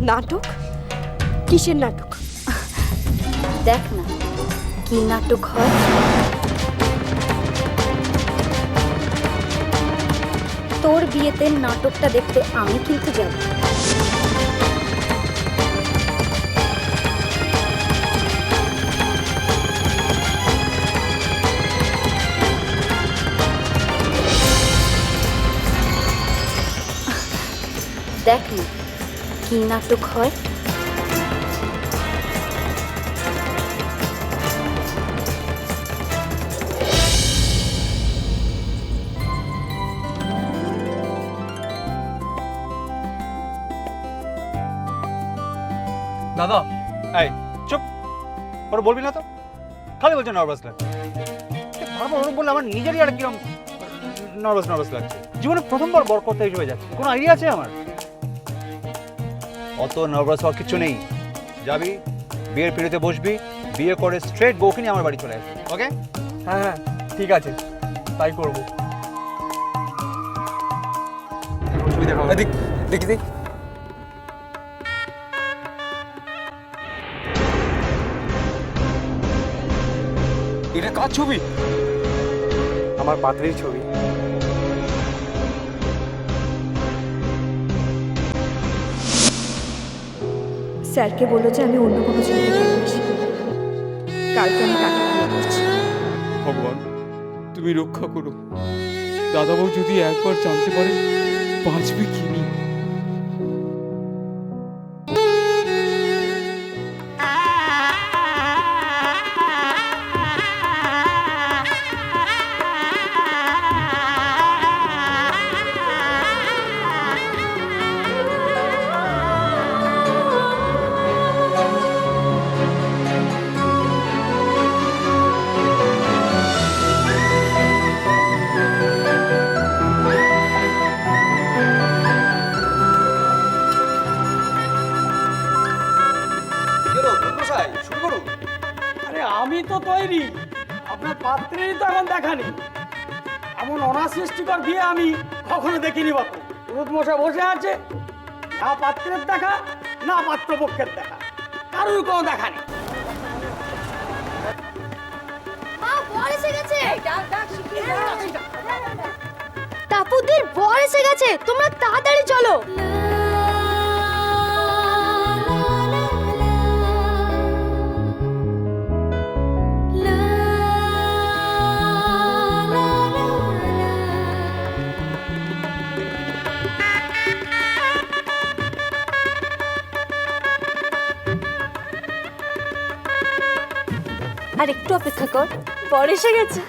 নাটক? কিসের নাটক? দেখ না কি নাটক হয়। তোর বিয়েতে নাটকটা দেখতে আমি কিন্তু যাব। দেখ না কি নাটক হয়। দাদা এই চুপ, ওরা বলবি না তো, খালি বলছে নার্ভাস লাগছে। বারবার ওরকম বললে আমার নিজেরই আর কিরকম নার্ভাস লাগছে। জীবনে প্রথমবার বরকর্তা হিসেবে যাচ্ছে, কোনো আইডিয়া আছে আমার? অত নার্ভাস হওয়ার কিছু নেই। যাবি, বিয়ের পিড়িতে বসবি, বিয়ে করে স্ট্রেট বউকে নিয়ে আমার বাড়ি চলে আসবি। ওকে? হ্যাঁ হ্যাঁ ঠিক আছে, তাই করবো। ছবি দেখাবো। দেখি দেখ। এটা কার ছবি? আমার পাত্রীর ছবি। স্যারকে বললো যে আমি অন্য কোনো ছবি দেখে আসি। কালকে আমি তাকে বিয়ে করছি। ভগবান তুমি রক্ষা করো, দাদাবাবু যদি একবার জানতে পারে বাঁচবে কি নিয়ে। আরে আমি তো তৈরি, আপনার পাত্রেরই তো এখন দেখানি। এমন অনাসৃষ্টিকর বিয়ে আমি কখনো দেখিনি বাপু। পুরোহিত মশাই বসে আছে, না পাত্রের দেখা না পাত্রপক্ষের দেখা, কারোর কোনো দেখা নেই। টাপুদের বর এসে গেছে, তোমরা তাড়াতাড়ি চলো। আর একটু অপেক্ষা কর, বর এসে গেছে।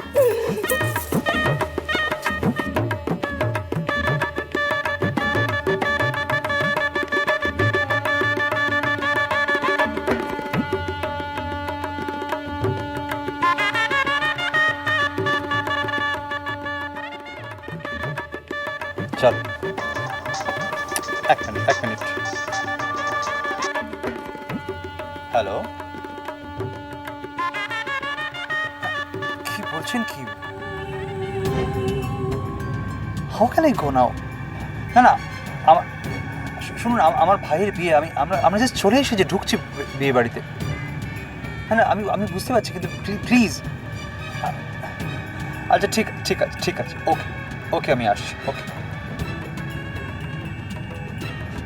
চল, এক মিনিট। হ্যালো, কি বলছেন? কি হাউ ক্যান আই গো নাও? না আমার শুনুন, আমার ভাইয়ের বিয়ে, আমরা জাস্ট চলে এসেছি, ঢুকছি বিয়ে বাড়িতে। হ্যাঁ আমি বুঝতে পারছি, কিন্তু প্লিজ। আচ্ছা ঠিক আছে, ওকে আমি আসছি। ওকে।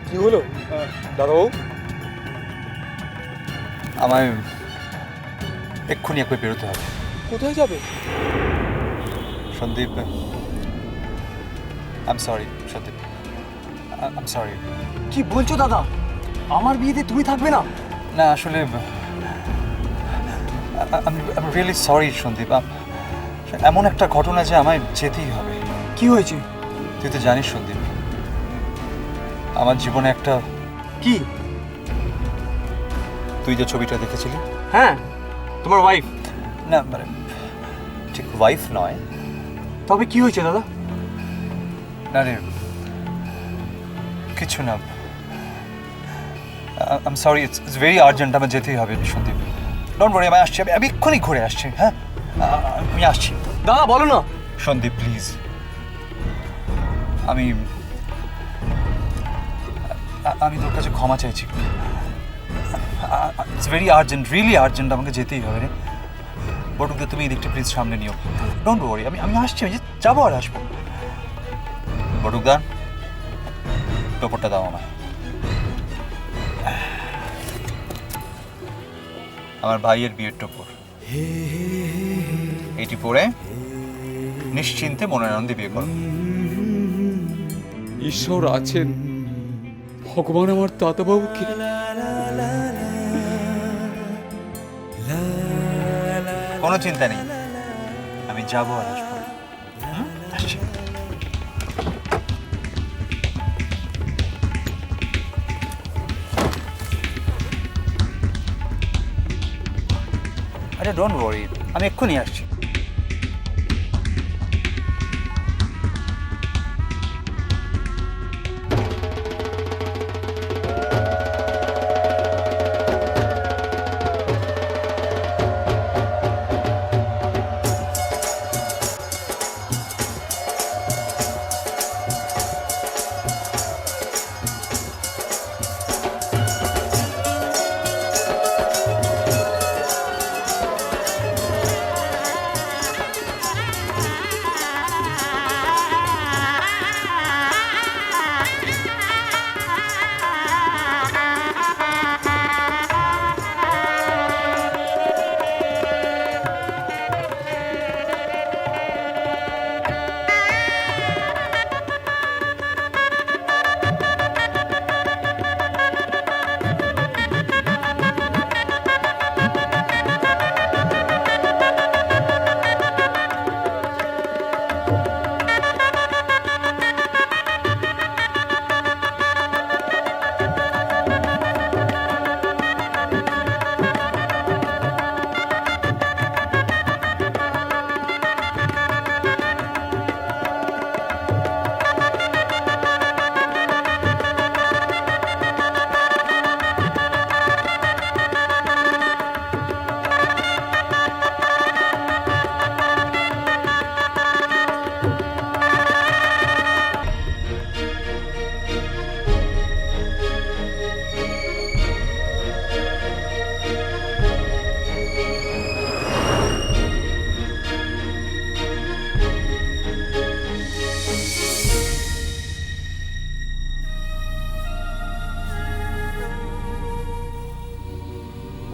কি হলো দাদাবাবু? আমায় এক্ষুনি একবার বেরোতে হবে। কোথায় যাবে? Sandeep, I am sorry Sandeep, I am sorry. কি বলছো দাদা? আমার বিয়েতে তুমি থাকবে না? না আসলে আমি রিয়েলি সরি সন্দীপ। এমন একটা ঘটনা যে আমায় যেতেই হবে। কি হয়েছে? তুই তো জানিস সন্দীপ, আমার জীবনে একটা... কি? তুই যে ছবিটা দেখেছিলি? হ্যাঁ, তোমার ওয়াইফ? না মানে ঠিক ওয়াইফ নয়। তবে কি হয়েছে দাদা? না রে, কিছু না। I am sorry, it's very urgent, আমার যেতেই হবে সন্দীপ। ডোন্ট ওয়ারি, আমি আসছি, আমি এক্ষুনি ঘুরে আসছি। হ্যাঁ আমি আসছি। দাদা বলো না। সন্দীপ প্লিজ, আমি আমি তোর কাছে ক্ষমা চাইছি। It's very urgent, really urgent, আমাকে যেতেই হবে রে। বটুকে তুমি এই দিকটা প্লিজ সামনে নিও, ডোন্ট ওয়ারি, আমি আসছি, আমি যাবো আর আসবো। বটুকদা, টোপরটা দাও আমায়। আমার ভাইয়ের বিয়ের টোপর, এটি পরে নিশ্চিন্তে মনোনন্দে বিয়ে করো। ঈশ্বর আছেন, ভগবান আমার দাদাবাবুকে। কোনো চিন্তা নেই, আমি যাবো আর আসবো। আসছি। আরে ডোন্ট ওয়ারি, আমি এক্ষুনি আসছি।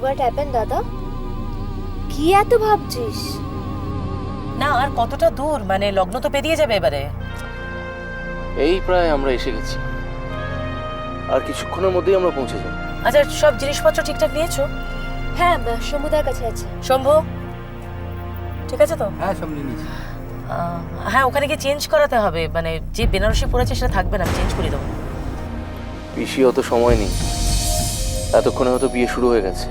হোয়াট হ্যাপেন দাদা? কি এত ভাবছিস? না, আর কতটা দূর, মানে লগ্ন তো পেরিয়ে যাবে এবারে। এই প্রায় আমরা এসে গেছি, আর কিছুক্ষণের মধ্যেই আমরা পৌঁছে যাব। আচ্ছা, সব জিনিসপত্র ঠিকঠাক নিয়েছো? হ্যাঁ, সমুদার কাছে আছে। শম্ভু ঠিক আছে তো? হ্যাঁ, সব নিয়ে নিয়েছি। হ্যাঁ, ওখানে গিয়ে চেঞ্জ করাতে হবে, মানে যে বেনারসি পরেছে সেটা থাকবে না, চেঞ্জ করে দেবো। পিসি অত সময় নেই, এতক্ষণে হয়তো বিয়ে শুরু হয়ে গেছে।